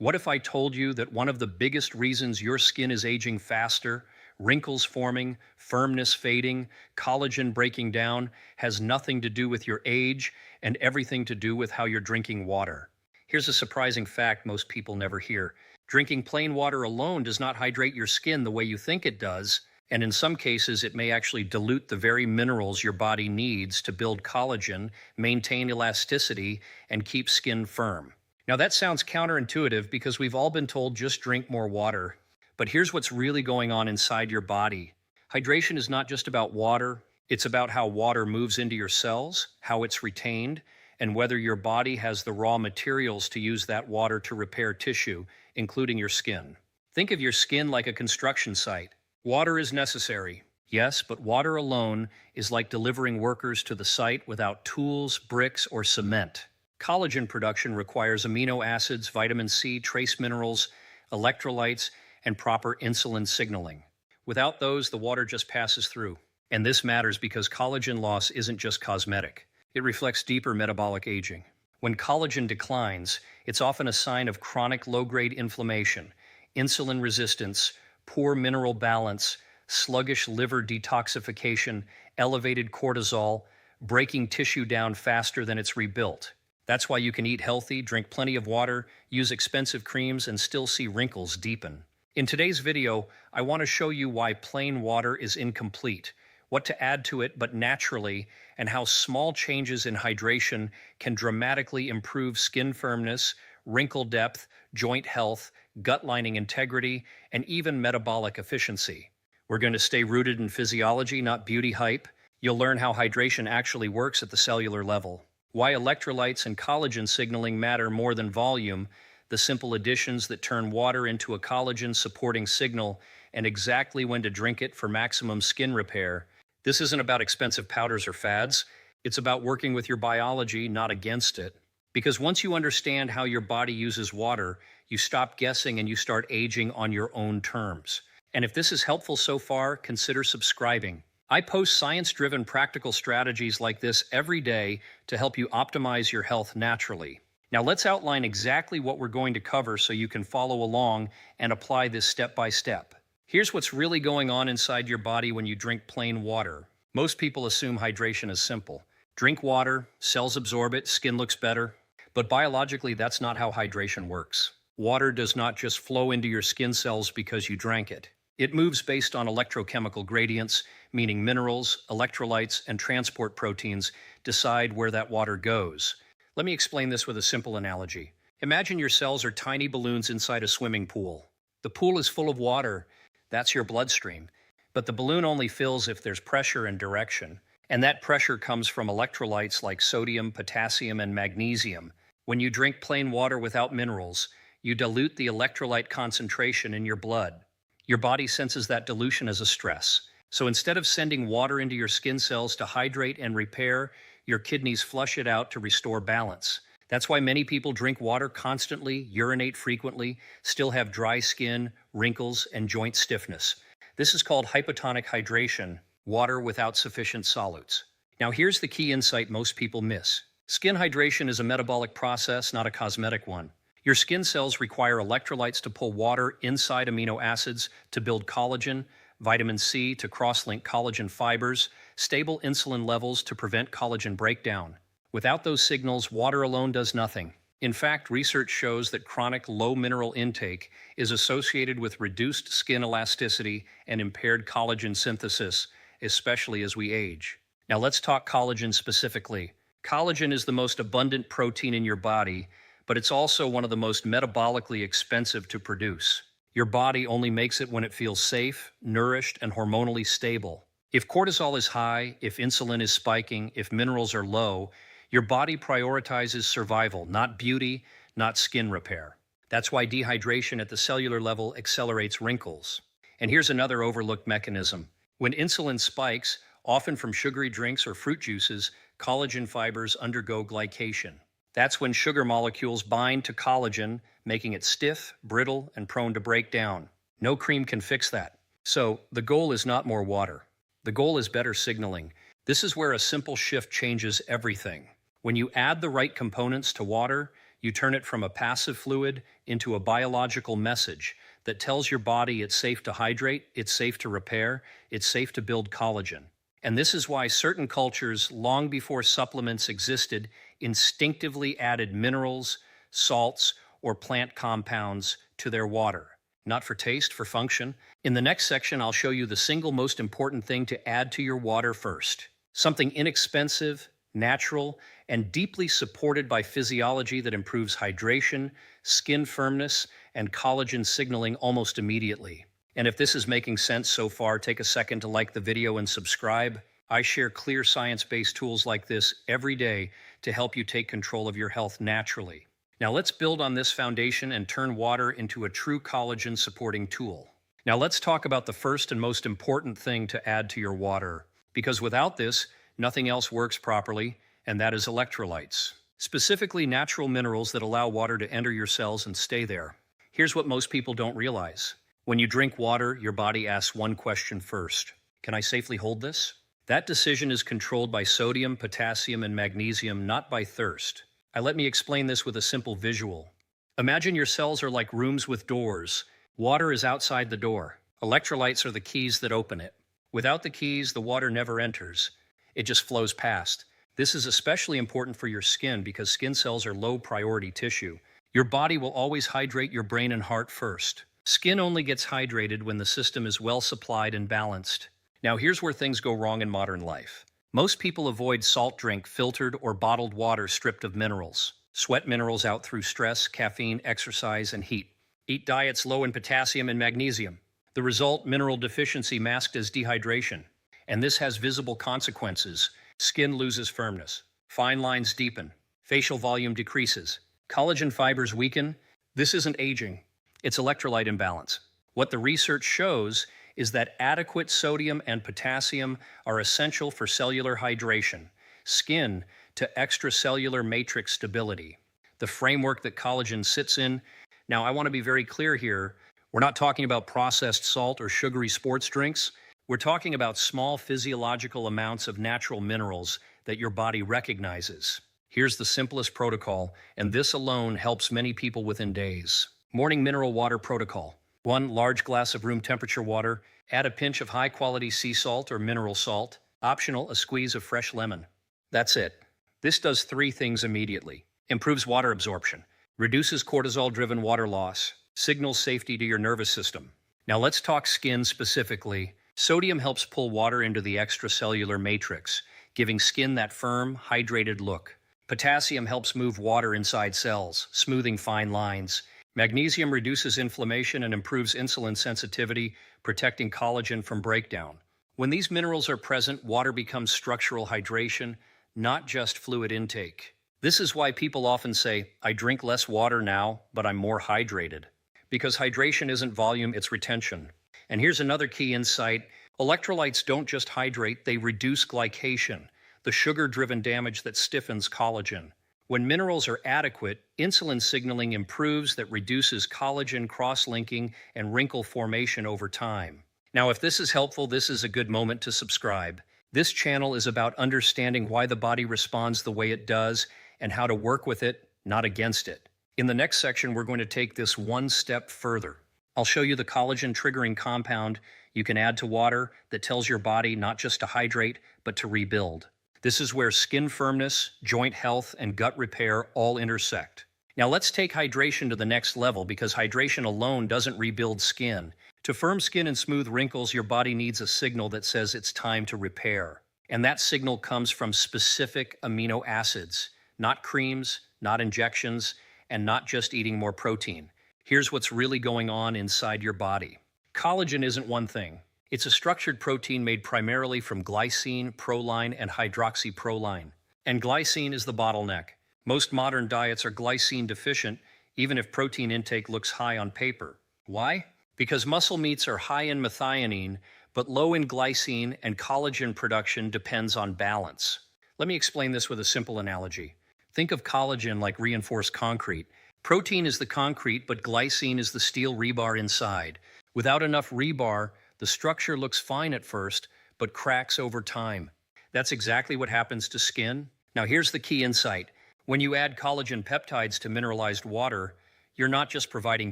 What if I told you that one of the biggest reasons your skin is aging faster, wrinkles forming, firmness fading, collagen breaking down, has nothing to do with your age and everything to do with how you're drinking water? Here's a surprising fact most people never hear. Drinking plain water alone does not hydrate your skin the way you think it does, and in some cases it may actually dilute the very minerals your body needs to build collagen, maintain elasticity, and keep skin firm. Now that sounds counterintuitive because we've all been told just drink more water. But here's what's really going on inside your body. Hydration is not just about water, it's about how water moves into your cells, how it's retained, and whether your body has the raw materials to use that water to repair tissue, including your skin. Think of your skin like a construction site. Water is necessary, yes, but water alone is like delivering workers to the site without tools, bricks, or cement. Collagen production requires amino acids, vitamin C, trace minerals, electrolytes, and proper insulin signaling. Without those, the water just passes through. And this matters because collagen loss isn't just cosmetic. It reflects deeper metabolic aging. When collagen declines, it's often a sign of chronic low-grade inflammation, insulin resistance, poor mineral balance, sluggish liver detoxification, elevated cortisol, breaking tissue down faster than it's rebuilt. That's why you can eat healthy, drink plenty of water, use expensive creams, and still see wrinkles deepen. In today's video, I want to show you why plain water is incomplete, what to add to it but naturally, and how small changes in hydration can dramatically improve skin firmness, wrinkle depth, joint health, gut lining integrity, and even metabolic efficiency. We're going to stay rooted in physiology, not beauty hype. You'll learn how hydration actually works at the cellular level, why electrolytes and collagen signaling matter more than volume, the simple additions that turn water into a collagen-supporting signal, and exactly when to drink it for maximum skin repair. This isn't about expensive powders or fads. It's about working with your biology, not against it. Because once you understand how your body uses water, you stop guessing and you start aging on your own terms. And if this is helpful so far, consider subscribing. I post science-driven practical strategies like this every day to help you optimize your health naturally. Now let's outline exactly what we're going to cover so you can follow along and apply this step by step. Here's what's really going on inside your body when you drink plain water. Most people assume hydration is simple. Drink water, cells absorb it, skin looks better. But biologically, that's not how hydration works. Water does not just flow into your skin cells because you drank it. It moves based on electrochemical gradients, meaning minerals, electrolytes, and transport proteins decide where that water goes. Let me explain this with a simple analogy. Imagine your cells are tiny balloons inside a swimming pool. The pool is full of water. That's your bloodstream. But the balloon only fills if there's pressure and direction. And that pressure comes from electrolytes like sodium, potassium, and magnesium. When you drink plain water without minerals, you dilute the electrolyte concentration in your blood. Your body senses that dilution as a stress. So instead of sending water into your skin cells to hydrate and repair, your kidneys flush it out to restore balance. That's why many people drink water constantly, urinate frequently, still have dry skin, wrinkles, and joint stiffness. This is called hypotonic hydration, water without sufficient solutes. Now here's the key insight most people miss. Skin hydration is a metabolic process, not a cosmetic one. Your skin cells require electrolytes to pull water inside amino acids to build collagen, vitamin C to cross-link collagen fibers, stable insulin levels to prevent collagen breakdown. Without those signals, water alone does nothing. In fact, research shows that chronic low mineral intake is associated with reduced skin elasticity and impaired collagen synthesis, especially as we age. Now let's talk collagen specifically. Collagen is the most abundant protein in your body, but it's also one of the most metabolically expensive to produce. Your body only makes it when it feels safe, nourished, and hormonally stable. If cortisol is high, if insulin is spiking, if minerals are low, your body prioritizes survival, not beauty, not skin repair. That's why dehydration at the cellular level accelerates wrinkles. And here's another overlooked mechanism. When insulin spikes, often from sugary drinks or fruit juices, collagen fibers undergo glycation. That's when sugar molecules bind to collagen, making it stiff, brittle, and prone to break down. No cream can fix that. So, the goal is not more water. The goal is better signaling. This is where a simple shift changes everything. When you add the right components to water, You turn it from a passive fluid into a biological message that tells your body it's safe to hydrate, it's safe to repair, it's safe to build collagen. And this is why certain cultures, long before supplements existed, instinctively added minerals, salts, or plant compounds to their water. Not for taste, for function. In the next section, I'll show you the single most important thing to add to your water first. Something inexpensive, natural, and deeply supported by physiology that improves hydration, skin firmness, and collagen signaling almost immediately. And if this is making sense so far, take a second to like the video and subscribe. I share clear science-based tools like this every day to help you take control of your health naturally. Now let's build on this foundation and turn water into a true collagen-supporting tool. Now let's talk about the first and most important thing to add to your water, because without this, nothing else works properly, and that is electrolytes. Specifically, natural minerals that allow water to enter your cells and stay there. Here's what most people don't realize. When you drink water, your body asks one question first. Can I safely hold this? That decision is controlled by sodium, potassium, and magnesium, not by thirst. Let me explain this with a simple visual. Imagine your cells are like rooms with doors. Water is outside the door. Electrolytes are the keys that open it. Without the keys, the water never enters. It just flows past. This is especially important for your skin because skin cells are low-priority tissue. Your body will always hydrate your brain and heart first. Skin only gets hydrated when the system is well supplied and balanced. Now here's where things go wrong in modern life. Most people avoid salt drink, filtered or bottled water stripped of minerals. Sweat minerals out through stress, caffeine, exercise, and heat. Eat diets low in potassium and magnesium. The result, mineral deficiency masked as dehydration. And this has visible consequences. Skin loses firmness. Fine lines deepen. Facial volume decreases. Collagen fibers weaken. This isn't aging. It's electrolyte imbalance. What the research shows is that adequate sodium and potassium are essential for cellular hydration, skin to extracellular matrix stability, the framework that collagen sits in. Now, I want to be very clear here. We're not talking about processed salt or sugary sports drinks. We're talking about small physiological amounts of natural minerals that your body recognizes. Here's the simplest protocol, and this alone helps many people within days. Morning mineral water protocol. 1 large glass of room temperature water. Add a pinch of high-quality sea salt or mineral salt. Optional, a squeeze of fresh lemon. That's it. This does 3 things immediately. Improves water absorption. Reduces cortisol-driven water loss. Signals safety to your nervous system. Now let's talk skin specifically. Sodium helps pull water into the extracellular matrix, giving skin that firm, hydrated look. Potassium helps move water inside cells, smoothing fine lines. Magnesium reduces inflammation and improves insulin sensitivity, protecting collagen from breakdown. When these minerals are present, water becomes structural hydration, not just fluid intake. This is why people often say, I drink less water now, but I'm more hydrated. Because hydration isn't volume, it's retention. And here's another key insight. Electrolytes don't just hydrate, they reduce glycation, the sugar-driven damage that stiffens collagen. When minerals are adequate, insulin signaling improves that reduces collagen cross-linking and wrinkle formation over time. Now, if this is helpful, this is a good moment to subscribe. This channel is about understanding why the body responds the way it does and how to work with it, not against it. In the next section, we're going to take this one step further. I'll show you the collagen-triggering compound you can add to water that tells your body not just to hydrate, but to rebuild. This is where skin firmness, joint health, and gut repair all intersect. Now let's take hydration to the next level because hydration alone doesn't rebuild skin. To firm skin and smooth wrinkles, your body needs a signal that says it's time to repair. And that signal comes from specific amino acids, not creams, not injections, and not just eating more protein. Here's what's really going on inside your body. Collagen isn't one thing. It's a structured protein made primarily from glycine, proline, and hydroxyproline. And glycine is the bottleneck. Most modern diets are glycine deficient, even if protein intake looks high on paper. Why? Because muscle meats are high in methionine, but low in glycine, and collagen production depends on balance. Let me explain this with a simple analogy. Think of collagen like reinforced concrete. Protein is the concrete, but glycine is the steel rebar inside. Without enough rebar, the structure looks fine at first, but cracks over time. That's exactly what happens to skin. Now here's the key insight. When you add collagen peptides to mineralized water, you're not just providing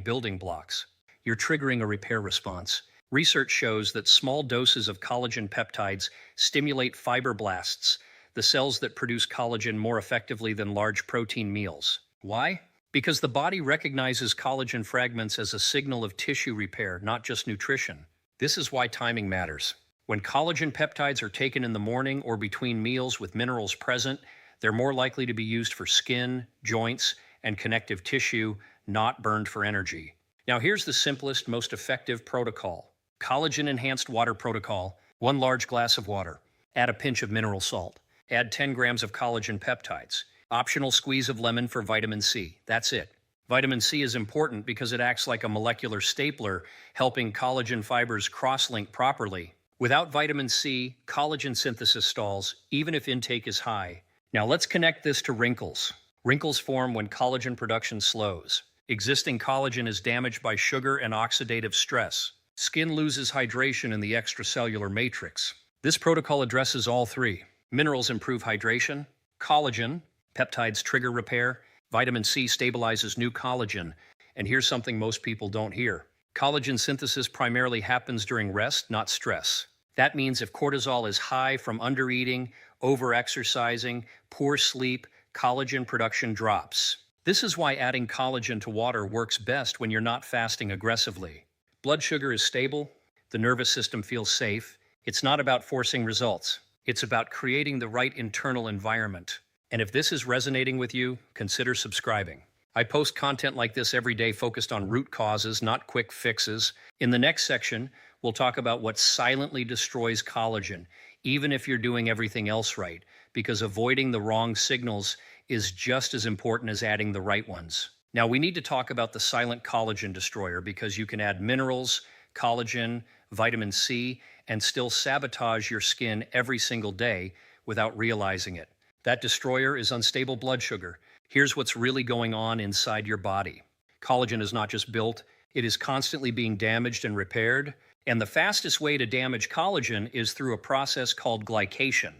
building blocks, you're triggering a repair response. Research shows that small doses of collagen peptides stimulate fibroblasts, the cells that produce collagen more effectively than large protein meals. Why? Because the body recognizes collagen fragments as a signal of tissue repair, not just nutrition. This is why timing matters. When collagen peptides are taken in the morning or between meals with minerals present, they're more likely to be used for skin, joints, and connective tissue, not burned for energy. Now here's the simplest, most effective protocol. Collagen-enhanced water protocol. 1 large glass of water. Add a pinch of mineral salt. Add 10 grams of collagen peptides. Optional squeeze of lemon for vitamin C. That's it. Vitamin C is important because it acts like a molecular stapler, helping collagen fibers cross-link properly. Without vitamin C, collagen synthesis stalls, even if intake is high. Now let's connect this to wrinkles. Wrinkles form when collagen production slows. Existing collagen is damaged by sugar and oxidative stress. Skin loses hydration in the extracellular matrix. This protocol addresses all three. Minerals improve hydration, collagen, peptides trigger repair, vitamin C stabilizes new collagen, and here's something most people don't hear. Collagen synthesis primarily happens during rest, not stress. That means if cortisol is high from undereating, overexercising, poor sleep, collagen production drops. This is why adding collagen to water works best when you're not fasting aggressively. Blood sugar is stable, the nervous system feels safe. It's not about forcing results. It's about creating the right internal environment. And if this is resonating with you, consider subscribing. I post content like this every day focused on root causes, not quick fixes. In the next section, we'll talk about what silently destroys collagen, even if you're doing everything else right, because avoiding the wrong signals is just as important as adding the right ones. Now, we need to talk about the silent collagen destroyer because you can add minerals, collagen, vitamin C, and still sabotage your skin every single day without realizing it. That destroyer is unstable blood sugar. Here's what's really going on inside your body. Collagen is not just built, it is constantly being damaged and repaired. And the fastest way to damage collagen is through a process called glycation.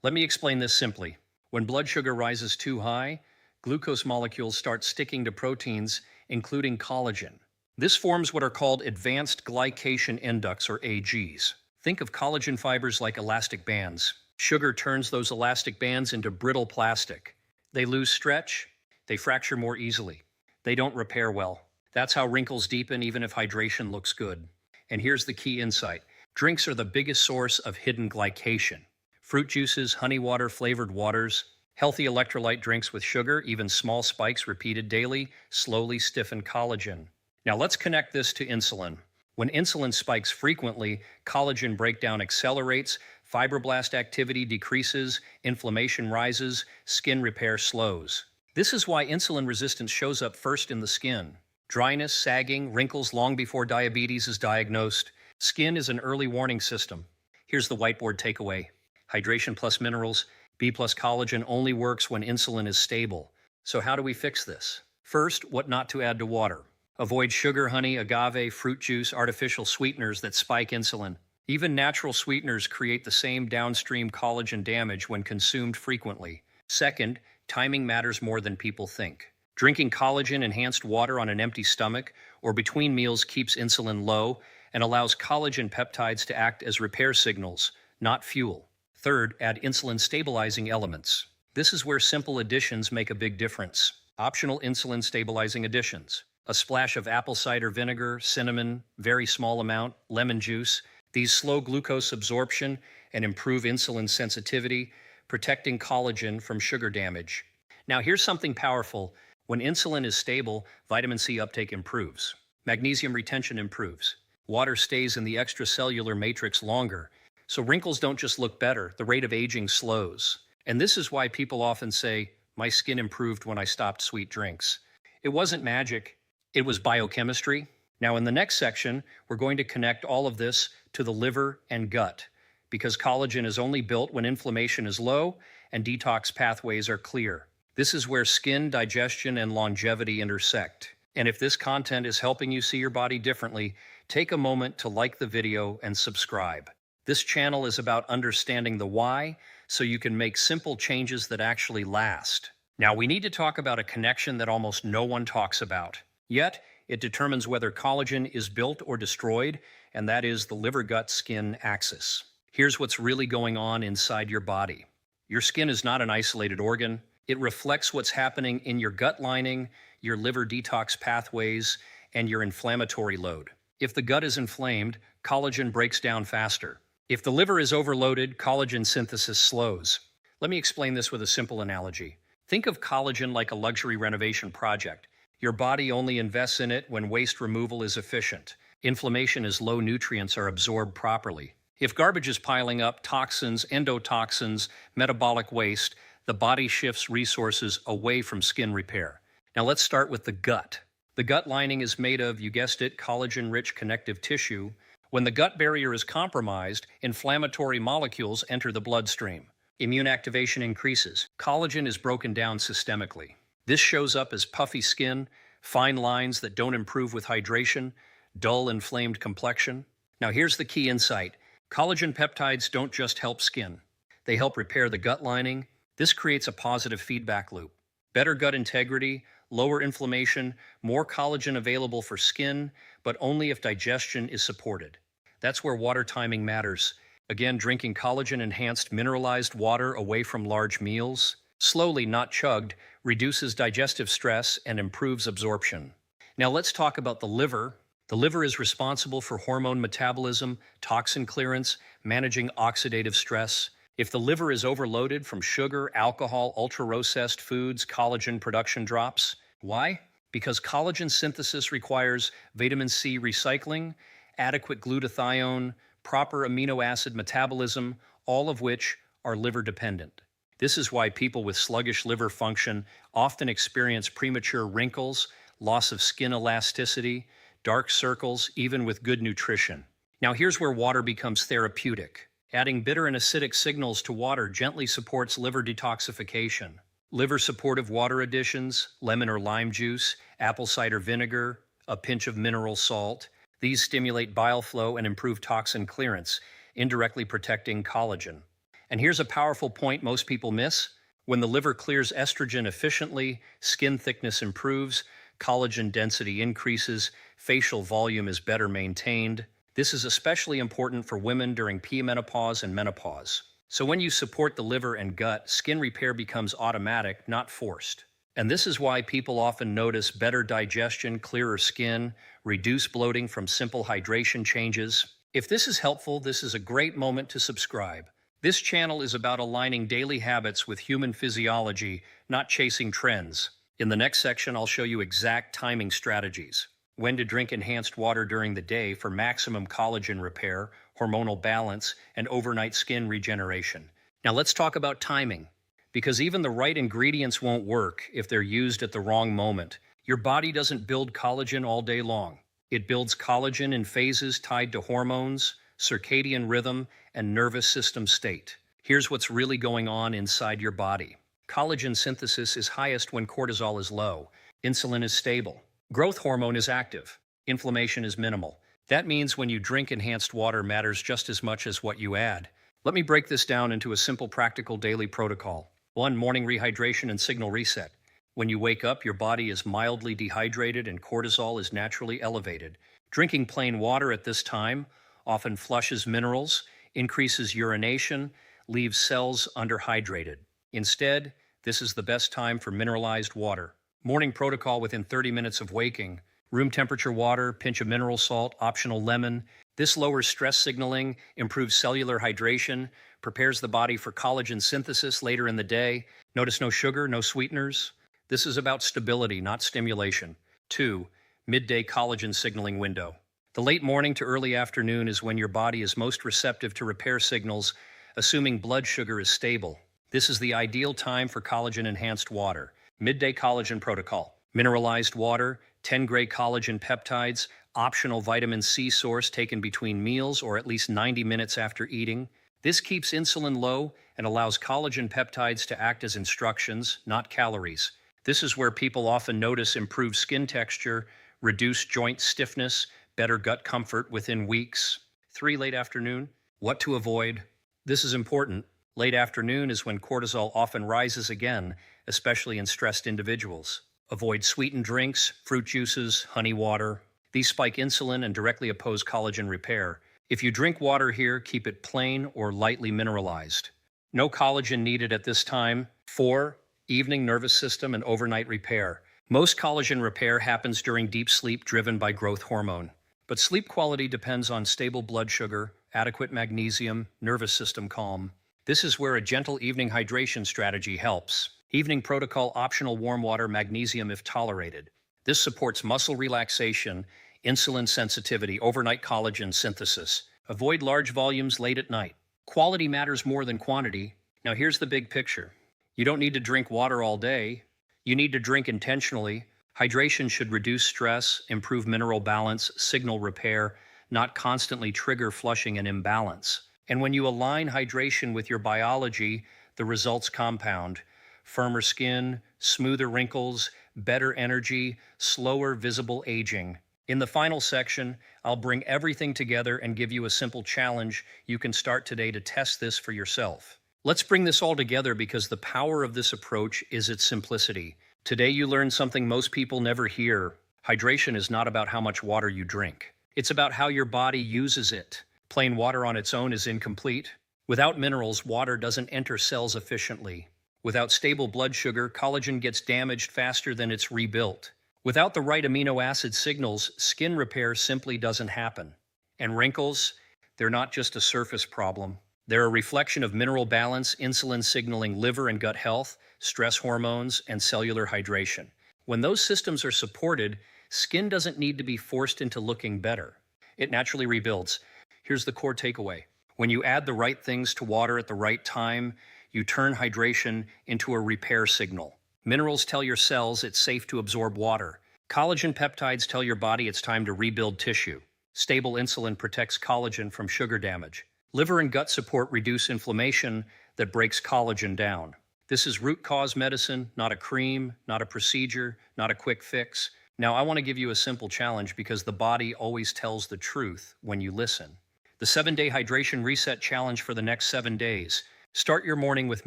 Let me explain this simply. When blood sugar rises too high, glucose molecules start sticking to proteins, including collagen. This forms what are called advanced glycation inducts, or AGs. Think of collagen fibers like elastic bands. Sugar turns those elastic bands into brittle plastic. They lose stretch, they fracture more easily. They don't repair well. That's how wrinkles deepen even if hydration looks good. And here's the key insight. Drinks are the biggest source of hidden glycation. Fruit juices, honey water, flavored waters, healthy electrolyte drinks with sugar, even small spikes repeated daily, slowly stiffen collagen. Now let's connect this to insulin. When insulin spikes frequently, collagen breakdown accelerates, fibroblast activity decreases, inflammation rises, skin repair slows. This is why insulin resistance shows up first in the skin. Dryness, sagging, wrinkles long before diabetes is diagnosed. Skin is an early warning system. Here's the whiteboard takeaway. Hydration plus minerals, B plus collagen only works when insulin is stable. So how do we fix this? First, what not to add to water. Avoid sugar, honey, agave, fruit juice, artificial sweeteners that spike insulin. Even natural sweeteners create the same downstream collagen damage when consumed frequently. Second, timing matters more than people think. Drinking collagen-enhanced water on an empty stomach or between meals keeps insulin low and allows collagen peptides to act as repair signals, not fuel. Third, add insulin-stabilizing elements. This is where simple additions make a big difference. Optional insulin-stabilizing additions. A splash of apple cider vinegar, cinnamon, very small amount, lemon juice. These slow glucose absorption and improve insulin sensitivity, protecting collagen from sugar damage. Now here's something powerful. When insulin is stable, vitamin C uptake improves. Magnesium retention improves. Water stays in the extracellular matrix longer. So wrinkles don't just look better, the rate of aging slows. And this is why people often say, my skin improved when I stopped sweet drinks. It wasn't magic, it was biochemistry. Now in the next section, we're going to connect all of this to the liver and gut, because collagen is only built when inflammation is low and detox pathways are clear. This is where skin, digestion, and longevity intersect. And if this content is helping you see your body differently, take a moment to like the video and subscribe. This channel is about understanding the why, so you can make simple changes that actually last. Now, we need to talk about a connection that almost no one talks about. Yet, it determines whether collagen is built or destroyed, and that is the liver-gut-skin axis. Here's what's really going on inside your body. Your skin is not an isolated organ. It reflects what's happening in your gut lining, your liver detox pathways, and your inflammatory load. If the gut is inflamed, collagen breaks down faster. If the liver is overloaded, collagen synthesis slows. Let me explain this with a simple analogy. Think of collagen like a luxury renovation project. Your body only invests in it when waste removal is efficient. Inflammation is low, nutrients are absorbed properly. If garbage is piling up, toxins, endotoxins, metabolic waste, the body shifts resources away from skin repair. Now let's start with the gut. The gut lining is made of, you guessed it, collagen-rich connective tissue. When the gut barrier is compromised, inflammatory molecules enter the bloodstream. Immune activation increases. Collagen is broken down systemically. This shows up as puffy skin, fine lines that don't improve with hydration, dull, inflamed complexion. Now here's the key insight. Collagen peptides don't just help skin. They help repair the gut lining. This creates a positive feedback loop. Better gut integrity, lower inflammation, more collagen available for skin, but only if digestion is supported. That's where water timing matters. Again, drinking collagen-enhanced mineralized water away from large meals, slowly, not chugged, reduces digestive stress and improves absorption. Now let's talk about the liver. The liver is responsible for hormone metabolism, toxin clearance, managing oxidative stress. If the liver is overloaded from sugar, alcohol, ultra-processed foods, collagen production drops. Why? Because collagen synthesis requires vitamin C recycling, adequate glutathione, proper amino acid metabolism, all of which are liver dependent. This is why people with sluggish liver function often experience premature wrinkles, loss of skin elasticity, dark circles, even with good nutrition. Now here's where water becomes therapeutic. Adding bitter and acidic signals to water gently supports liver detoxification. Liver supportive water additions, lemon or lime juice, apple cider vinegar, a pinch of mineral salt. These stimulate bile flow and improve toxin clearance, indirectly protecting collagen. And here's a powerful point most people miss. When the liver clears estrogen efficiently, skin thickness improves, collagen density increases, facial volume is better maintained. This is especially important for women during premenopause and menopause. So when you support the liver and gut, skin repair becomes automatic, not forced. And this is why people often notice better digestion, clearer skin, reduced bloating from simple hydration changes. If this is helpful, this is a great moment to subscribe. This channel is about aligning daily habits with human physiology, not chasing trends. In the next section, I'll show you exact timing strategies. When to drink enhanced water during the day for maximum collagen repair, hormonal balance, and overnight skin regeneration. Now let's talk about timing. Because even the right ingredients won't work if they're used at the wrong moment. Your body doesn't build collagen all day long. It builds collagen in phases tied to hormones, circadian rhythm, and nervous system state. Here's what's really going on inside your body. Collagen synthesis is highest when cortisol is low. Insulin is stable. Growth hormone is active. Inflammation is minimal. That means when you drink enhanced water matters just as much as what you add. Let me break this down into a simple practical daily protocol. 1. Morning rehydration and signal reset. When you wake up, your body is mildly dehydrated and cortisol is naturally elevated. Drinking plain water at this time often flushes minerals, increases urination, leaves cells underhydrated. Instead, this is the best time for mineralized water. Morning protocol within 30 minutes of waking. Room temperature water, pinch of mineral salt, optional lemon. This lowers stress signaling, improves cellular hydration, prepares the body for collagen synthesis later in the day. Notice no sugar, no sweeteners. This is about stability, not stimulation. 2. Midday collagen signaling window. The late morning to early afternoon is when your body is most receptive to repair signals, assuming blood sugar is stable. This is the ideal time for collagen-enhanced water. Midday collagen protocol. Mineralized water, 10-gray collagen peptides, optional vitamin C source taken between meals or at least 90 minutes after eating. This keeps insulin low and allows collagen peptides to act as instructions, not calories. This is where people often notice improved skin texture, reduced joint stiffness, better gut comfort within weeks. 3. Late afternoon. What to avoid? This is important. Late afternoon is when cortisol often rises again, especially in stressed individuals. Avoid sweetened drinks, fruit juices, honey water. These spike insulin and directly oppose collagen repair. If you drink water here, keep it plain or lightly mineralized. No collagen needed at this time. 4. Evening nervous system and overnight repair. Most collagen repair happens during deep sleep driven by growth hormone. But sleep quality depends on stable blood sugar, adequate magnesium, nervous system calm. This is where a gentle evening hydration strategy helps. Evening protocol: optional warm water, magnesium if tolerated. This supports muscle relaxation, insulin sensitivity, overnight collagen synthesis. Avoid large volumes late at night. Quality matters more than quantity. Now here's the big picture. You don't need to drink water all day. You need to drink intentionally. Hydration should reduce stress, improve mineral balance, signal repair, not constantly trigger flushing and imbalance. And when you align hydration with your biology, the results compound. Firmer skin, smoother wrinkles, better energy, slower visible aging. In the final section, I'll bring everything together and give you a simple challenge you can start today to test this for yourself. Let's bring this all together because the power of this approach is its simplicity. Today you learned something most people never hear. Hydration is not about how much water you drink. It's about how your body uses it. Plain water on its own is incomplete. Without minerals, water doesn't enter cells efficiently. Without stable blood sugar, collagen gets damaged faster than it's rebuilt. Without the right amino acid signals, skin repair simply doesn't happen. And wrinkles, they're not just a surface problem. They're a reflection of mineral balance, insulin signaling, liver and gut health, stress hormones, and cellular hydration. When those systems are supported, skin doesn't need to be forced into looking better. It naturally rebuilds. Here's the core takeaway. When you add the right things to water at the right time, you turn hydration into a repair signal. Minerals tell your cells it's safe to absorb water. Collagen peptides tell your body it's time to rebuild tissue. Stable insulin protects collagen from sugar damage. Liver and gut support reduce inflammation that breaks collagen down. This is root cause medicine, not a cream, not a procedure, not a quick fix. Now, I want to give you a simple challenge because the body always tells the truth when you listen. The 7-day hydration reset challenge for the next 7 days. Start your morning with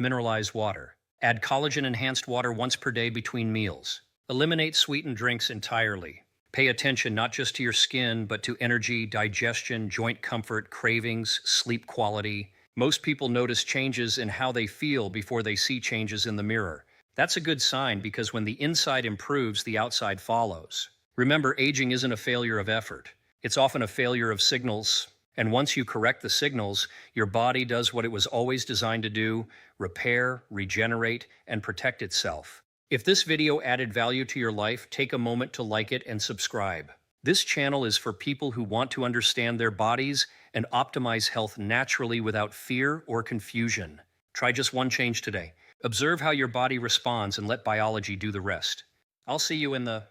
mineralized water. Add collagen-enhanced water once per day between meals. Eliminate sweetened drinks entirely. Pay attention not just to your skin, but to energy, digestion, joint comfort, cravings, sleep quality. Most people notice changes in how they feel before they see changes in the mirror. That's a good sign because when the inside improves, the outside follows. Remember, aging isn't a failure of effort. It's often a failure of signals. And once you correct the signals, your body does what it was always designed to do: repair, regenerate, and protect itself. If this video added value to your life, take a moment to like it and subscribe. This channel is for people who want to understand their bodies and optimize health naturally without fear or confusion. Try just one change today. Observe how your body responds and let biology do the rest. I'll see you in the